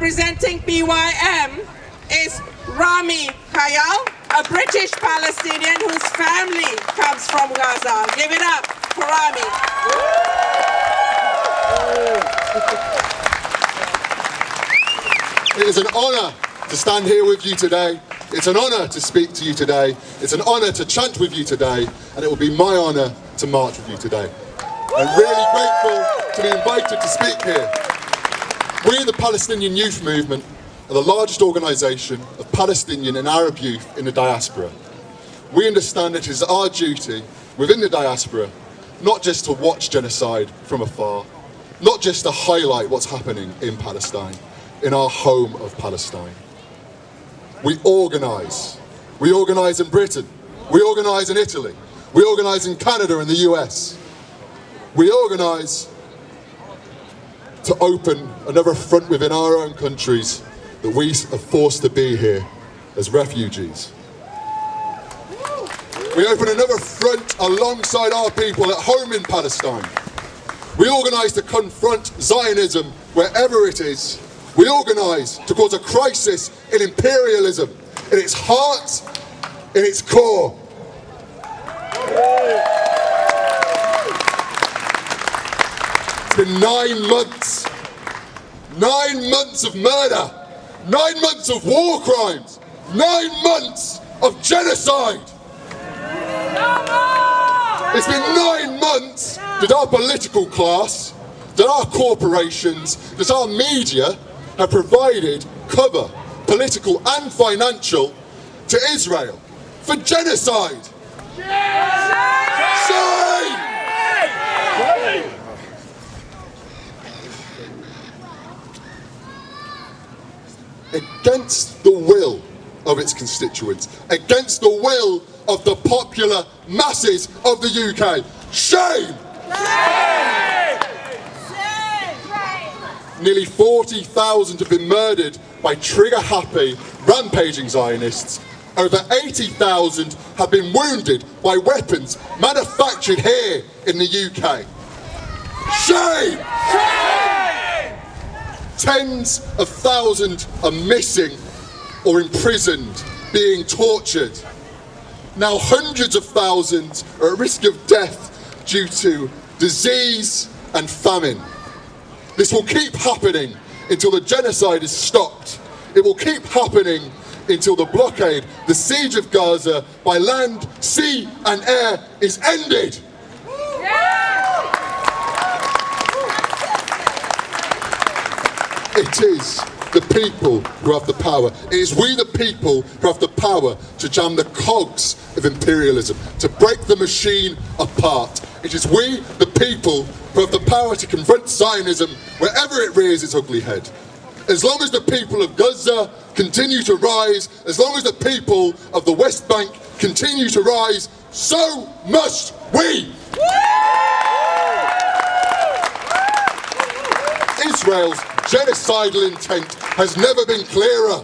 representing BYM is Ramy Khayal, a British Palestinian whose family comes from Gaza. Give it up for Ramy. It is an honor to stand here with you today. It's an honor to speak to you today. It's an honor to chant with you today. And it will be my honor to march with you today. I'm really grateful to be invited to speak here. We, the Palestinian Youth Movement, are the largest organisation of Palestinian and Arab youth in the diaspora. We understand it is our duty within the diaspora not just to watch genocide from afar, not just to highlight what's happening in Palestine, in our home of Palestine. We organise. We organise in Britain. We organise in Italy. We organise in Canada and the US. We organise to open another front within our own countries that we are forced to be here as refugees. We open another front alongside our people at home in Palestine. We organise to confront Zionism wherever it is. We organise to cause a crisis in imperialism, in its heart, in its core. It's been 9 months. 9 months of murder. 9 months of war crimes. 9 months of genocide. It's been 9 months that our political class, that our corporations, that our media have provided cover, political and financial, to Israel for genocide. Shame! Against the will of its constituents, against the will of the popular masses of the UK. Shame! Nearly 40,000 have been murdered by trigger-happy, rampaging Zionists. Over 80,000 have been wounded by weapons manufactured here in the UK. Shame! Shame! Tens of thousands are missing or imprisoned, being tortured. Now hundreds of thousands are at risk of death due to disease and famine. This will keep happening until the genocide is stopped. It will keep happening until the blockade, the siege of Gaza by land, sea and air is ended. It is the people who have the power. It is we the people who have the power to jam the cogs of imperialism, to break the machine apart. It is we the people who have the power to confront Zionism wherever it rears its ugly head. As long as the people of Gaza continue to rise, as long as the people of the West Bank continue to rise, so must we! Israel's genocidal intent has never been clearer.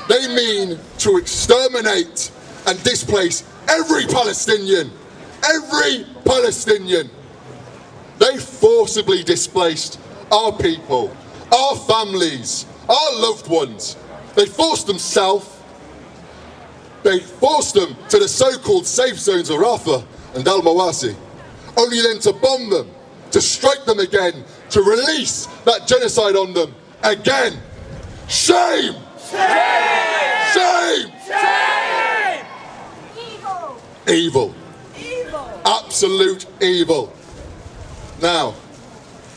They mean to exterminate and displace every Palestinian. Every Palestinian. They forcibly displaced our people, our families, our loved ones. They forced them south. They forced them to the so-called safe zones of Rafah and Al-Mawasi, only then to bomb them, to strike them again, to release that genocide on them again. Shame! Shame! Shame! Shame! Evil. Absolute evil. Now,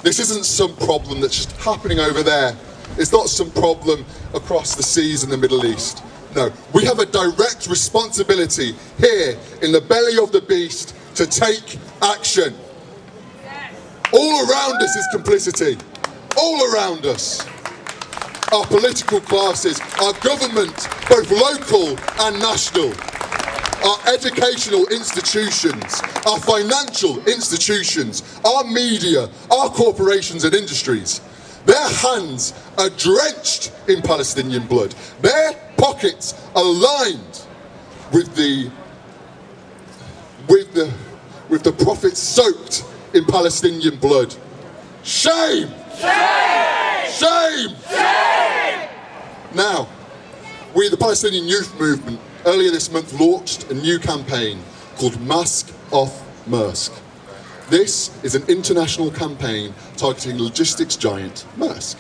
this isn't some problem that's just happening over there. It's not some problem across the seas in the Middle East. No, we have a direct responsibility here in the belly of the beast to take action. All around us is complicity. All around us. Our political classes, our government, both local and national, our educational institutions, our financial institutions, our media, our corporations and industries. Their hands are drenched in Palestinian blood. Their pockets are lined with the profits soaked in Palestinian blood. Shame! Shame! Shame! Shame! the Palestinian youth movement earlier this month launched a new campaign called Mask Off Maersk. This is an international campaign targeting logistics giant Maersk.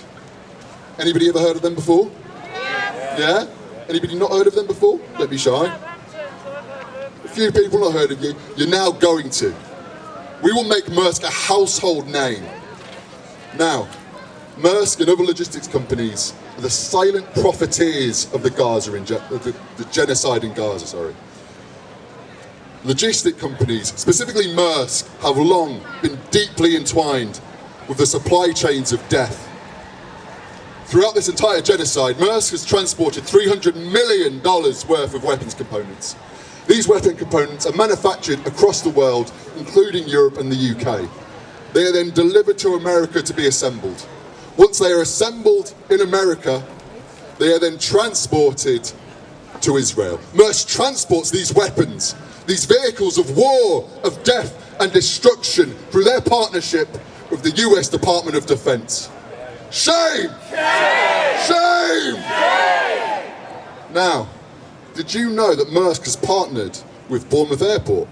Anybody ever heard of them before? Yeah? Anybody not heard of them before? Don't be shy. A few people not heard of you. You're now going to. We will make Maersk a household name. Now, Maersk and other logistics companies are the silent profiteers of the genocide in Gaza, sorry. Logistic companies, specifically Maersk, have long been deeply entwined with the supply chains of death. Throughout this entire genocide, Maersk has transported $300 million worth of weapons components. These weapon components are manufactured across the world, including Europe and the UK. They are then delivered to America to be assembled. Once they are assembled in America, they are then transported to Israel. Maersk transports these weapons, these vehicles of war, of death and destruction through their partnership with the US Department of Defense. Shame! Shame! Shame! Shame! Now, did you know that Maersk has partnered with Bournemouth Airport?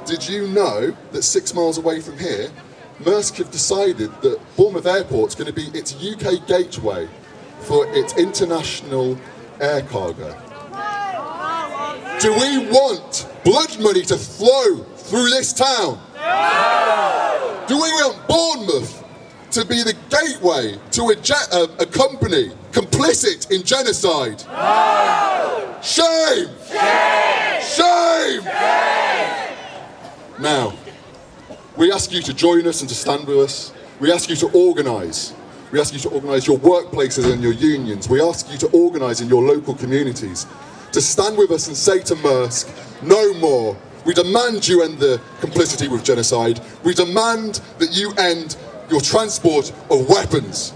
Did you know that 6 miles away from here, Maersk have decided that Bournemouth Airport is going to be its UK gateway for its international air cargo? Do we want blood money to flow through this town? No! Do we want Bournemouth to be the gateway to a company complicit in genocide? No! Shame! Shame! Shame! Shame! Now, we ask you to join us and to stand with us. We ask you to organise. We ask you to organise your workplaces and your unions. We ask you to organise in your local communities. To stand with us and say to Maersk, no more. We demand you end the complicity with genocide. We demand that you end your transport of weapons.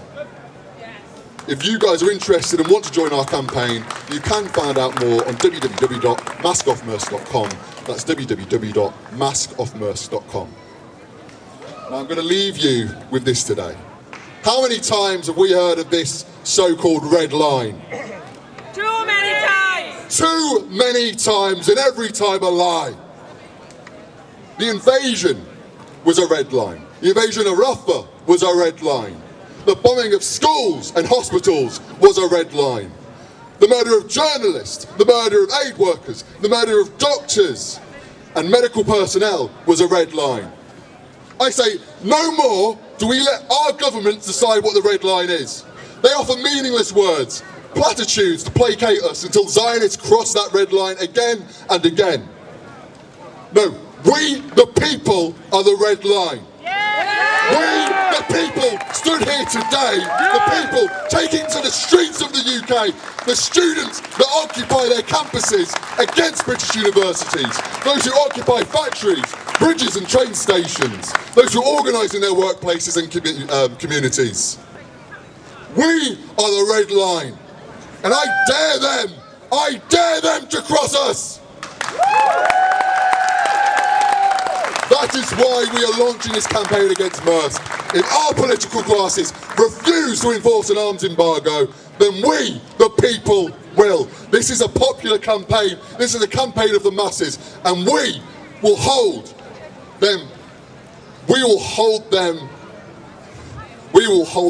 If you guys are interested and want to join our campaign, you can find out more on www.maskoffmaersk.com. That's www.maskoffmaersk.com. Now I'm going to leave you with this today. How many times have we heard of this so-called red line? Too many times! Too many times, and every time a lie. The invasion was a red line. The invasion of Rafah was a red line. The bombing of schools and hospitals was a red line. The murder of journalists, the murder of aid workers, the murder of doctors and medical personnel was a red line. I say, no more do we let our governments decide what the red line is. They offer meaningless words, platitudes to placate us until Zionists cross that red line again and again. No, we, the people, are the red line. We, the people, stood here today, the people taking to the streets of the UK, the students that occupy their campuses against British universities, those who occupy factories, bridges and train stations, those who organise in their workplaces and communities. We are the red line, and I dare them to cross us. That is why we are launching this campaign against Maersk. If our political classes refuse to enforce an arms embargo, then we, the people, will. This is a popular campaign. This is a campaign of the masses, and we will hold them. We will hold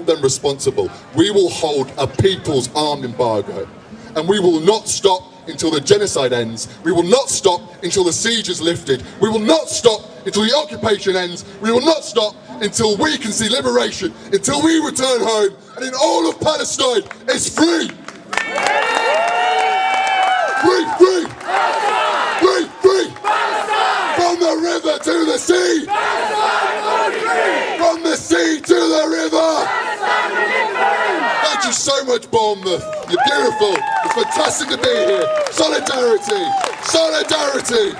them responsible. We will hold a people's armed embargo, and we will not stop until the genocide ends. We will not stop until the siege is lifted. We will not stop until the occupation ends. We will not stop until we can see liberation, until we return home, and in all of Palestine is free. Free, free. Free, free. From the river to the sea. From the sea to the river. Thank you so much, Bournemouth. You're beautiful. It's fantastic to be here. Solidarity. Solidarity.